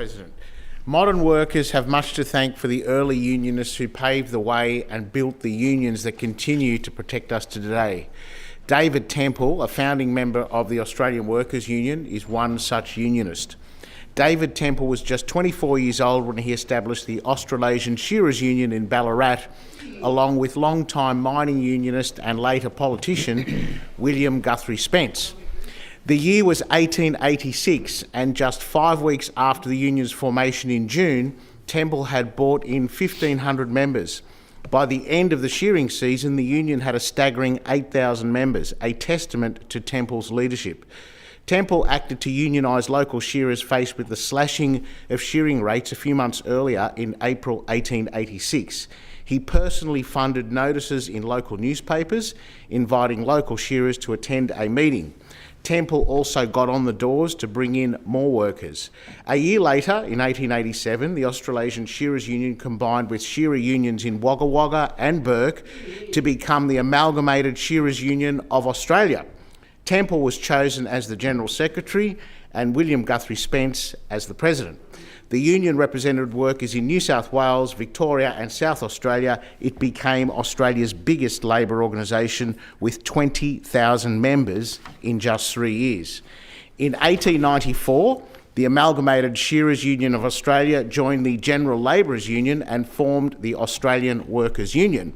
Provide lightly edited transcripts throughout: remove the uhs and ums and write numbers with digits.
President. Modern workers have much to thank for the early unionists who paved the way and built the unions that continue to protect us today. David Temple, a founding member of the Australian Workers' Union, is one such unionist. David Temple was just 24 years old when he established the Australasian Shearers Union in Ballarat, along with long-time mining unionist and later politician William Guthrie Spence. The year was 1886, and just 5 weeks after the union's formation in June, Temple had brought in 1,500 members. By the end of the shearing season, the union had a staggering 8,000 members, a testament to Temple's leadership. Temple acted to unionise local shearers faced with the slashing of shearing rates a few months earlier in April 1886. He personally funded notices in local newspapers inviting local shearers to attend a meeting. Temple also got on the doors to bring in more workers. A year later, in 1887, the Australasian Shearers Union combined with shearer unions in Wagga Wagga and Bourke to become the Amalgamated Shearers Union of Australia. Temple was chosen as the General Secretary and William Guthrie Spence as the President. The union represented workers in New South Wales, Victoria and South Australia. It became Australia's biggest labour organisation with 20,000 members in just 3 years. In 1894, the Amalgamated Shearers Union of Australia joined the General Labourers Union and formed the Australian Workers' Union.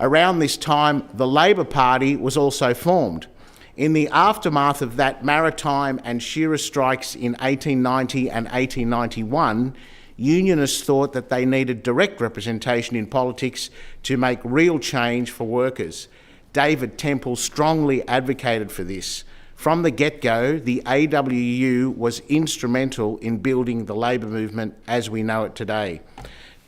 Around this time, the Labor Party was also formed. In the aftermath of that maritime and shearer strikes in 1890 and 1891, unionists thought that they needed direct representation in politics to make real change for workers. David Temple strongly advocated for this. From the get-go, the AWU was instrumental in building the labour movement as we know it today.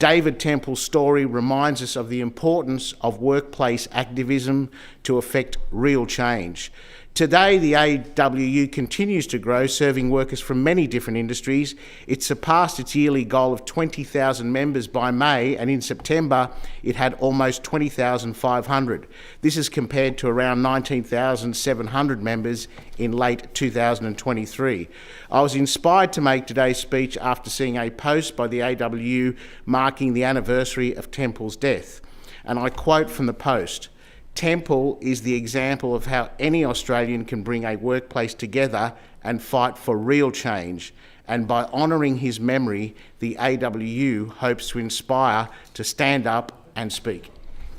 David Temple's story reminds us of the importance of workplace activism to effect real change. Today, the AWU continues to grow, serving workers from many different industries. It surpassed its yearly goal of 20,000 members by May, and in September, it had almost 20,500. This is compared to around 19,700 members in late 2023. I was inspired to make today's speech after seeing a post by the AWU marking the anniversary of Temple's death. And I quote from the post, "Temple is the example of how any Australian can bring a workplace together and fight for real change. And by honouring his memory, the AWU hopes to inspire to stand up and speak."